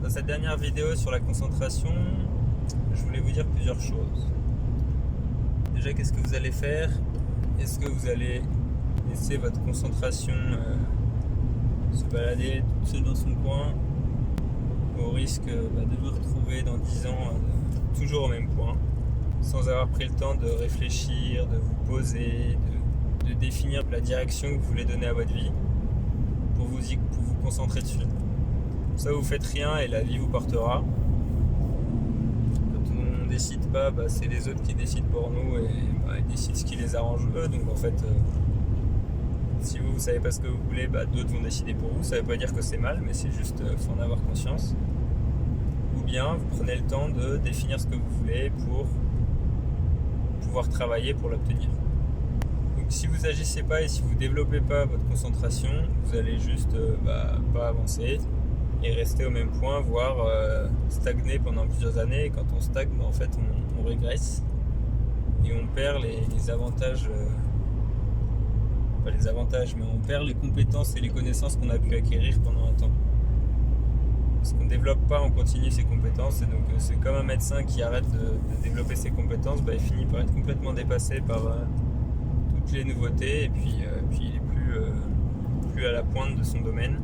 Dans cette dernière vidéo sur la concentration, je voulais vous dire plusieurs choses. Déjà, qu'est-ce que vous allez faire? Est-ce que vous allez laisser votre concentration se balader toute seule dans son coin au risque de vous retrouver dans 10 ans toujours au même point, sans avoir pris le temps de réfléchir, de vous poser, de définir la direction que vous voulez donner à votre vie pour vous concentrer dessus. Ça, vous faites rien et la vie vous portera. Quand on ne décide pas, c'est les autres qui décident pour nous et ils décident ce qui les arrange eux. Donc en fait, si vous ne savez pas ce que vous voulez, d'autres vont décider pour vous. Ça ne veut pas dire que c'est mal, mais c'est juste faut en avoir conscience. Ou bien vous prenez le temps de définir ce que vous voulez pour pouvoir travailler pour l'obtenir. Donc si vous n'agissez pas et si vous ne développez pas votre concentration, vous allez juste pas avancer et rester au même point, voire stagner pendant plusieurs années. Et quand on stagne, en fait, on régresse et on perd les avantages, pas les avantages, mais on perd les compétences et les connaissances qu'on a pu acquérir pendant un temps. Parce qu'on ne développe pas en continu ses compétences, et donc c'est comme un médecin qui arrête de développer ses compétences, il finit par être complètement dépassé par toutes les nouveautés, et puis il est plus à la pointe de son domaine,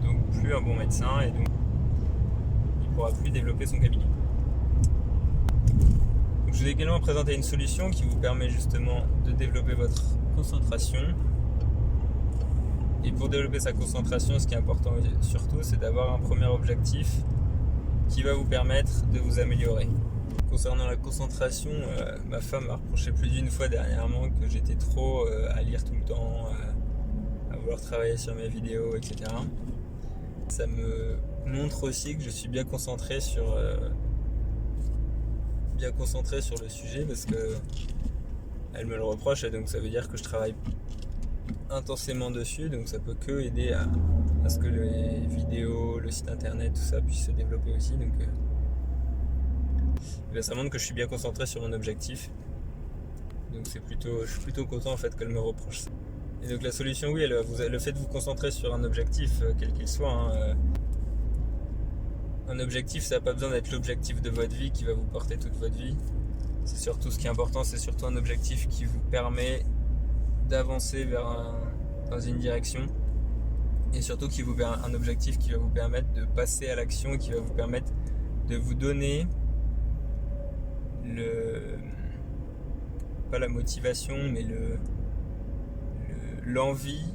donc plus un bon médecin, et donc il ne pourra plus développer son cabinet. Donc, je vous ai également présenté une solution qui vous permet justement de développer votre concentration. Et pour développer sa concentration, ce qui est important surtout, c'est d'avoir un premier objectif qui va vous permettre de vous améliorer. Concernant la concentration, ma femme m'a reproché plus d'une fois dernièrement que j'étais trop à lire tout le temps, à vouloir travailler sur mes vidéos, etc. Ça me montre aussi que je suis bien concentré sur le sujet, parce que elle me le reproche, et donc ça veut dire que je travaille intensément dessus, donc ça peut que aider à ce que les vidéos, le site internet, tout ça puisse se développer aussi. Donc ça montre que je suis bien concentré sur mon objectif, donc je suis plutôt content en fait qu'elle me reproche ça. Et donc la solution, oui, le fait de vous concentrer sur un objectif, quel qu'il soit, un objectif, ça n'a pas besoin d'être l'objectif de votre vie qui va vous porter toute votre vie. C'est surtout ce qui est important, c'est surtout un objectif qui vous permet d'avancer dans une direction, et surtout un objectif qui va vous permettre de passer à l'action, qui va vous permettre de vous donner pas la motivation, mais l'envie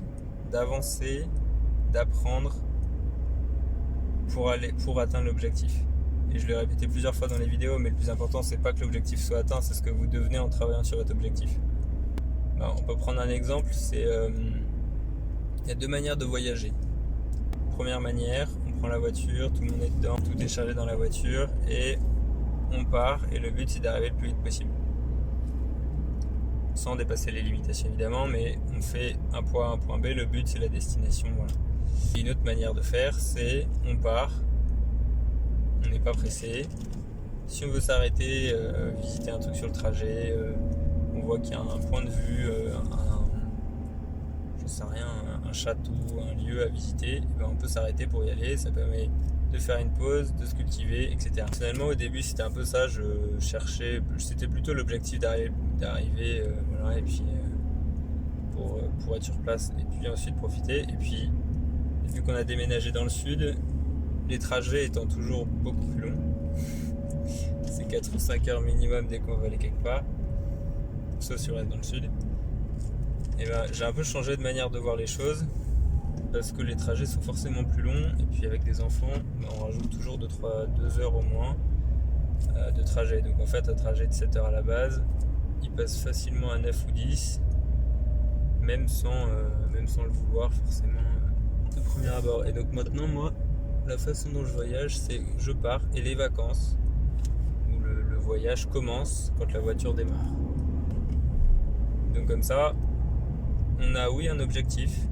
d'avancer, d'apprendre pour atteindre l'objectif. Et je l'ai répété plusieurs fois dans les vidéos, mais le plus important, c'est pas que l'objectif soit atteint, c'est ce que vous devenez en travaillant sur votre objectif. On peut prendre un exemple, il y a deux manières de voyager. Première manière, on prend la voiture, tout le monde est dedans, tout est chargé dans la voiture, et on part, et le but c'est d'arriver le plus vite possible. Sans dépasser les limitations évidemment, mais on fait un point A, un point B, le but c'est la destination, voilà. Et une autre manière de faire, c'est on part, on n'est pas pressé. Si on veut s'arrêter, visiter un truc sur le trajet, on voit qu'il y a un point de vue, un château, un lieu à visiter, on peut s'arrêter pour y aller. Ça permet de faire une pause, de se cultiver, etc. Personnellement, au début, c'était un peu ça. C'était plutôt l'objectif d'arriver, et puis pour être sur place, et puis ensuite profiter. Et puis, vu qu'on a déménagé dans le sud, les trajets étant toujours beaucoup plus longs, c'est 4 ou 5 heures minimum dès qu'on va aller quelque part, sauf si on reste dans le sud, et j'ai un peu changé de manière de voir les choses, parce que les trajets sont forcément plus longs, et puis avec des enfants, on rajoute toujours 2 heures au moins de trajet. Donc en fait, un trajet de 7 heures à la base, il passe facilement à 9 ou 10, même sans le vouloir forcément de premier abord. Et donc maintenant, moi, la façon dont je voyage, c'est que je pars, et les vacances, où le voyage commence quand la voiture démarre. Donc comme ça, on a un objectif,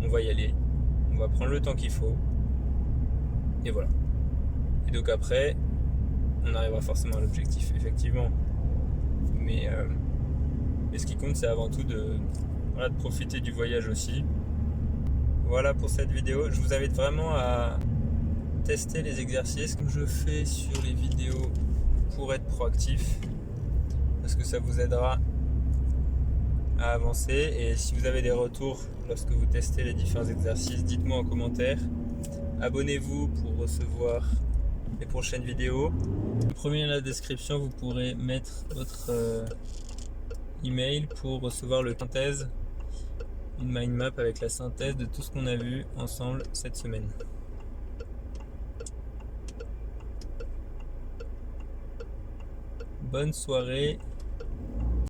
on va y aller, on va prendre le temps qu'il faut, et voilà. Et donc après, on arrivera forcément à l'objectif, effectivement. Mais ce qui compte, c'est avant tout de profiter du voyage aussi. Voilà pour cette vidéo. Je vous invite vraiment tester les exercices comme je fais sur les vidéos pour être proactif, parce que ça vous aidera à avancer. Et si vous avez des retours lorsque vous testez les différents exercices, dites-moi en commentaire. Abonnez-vous pour recevoir les prochaines vidéos. Le premier lien dans la description, vous pourrez mettre votre email pour recevoir le synthèse, une mind map avec la synthèse de tout ce qu'on a vu ensemble cette semaine. Bonne soirée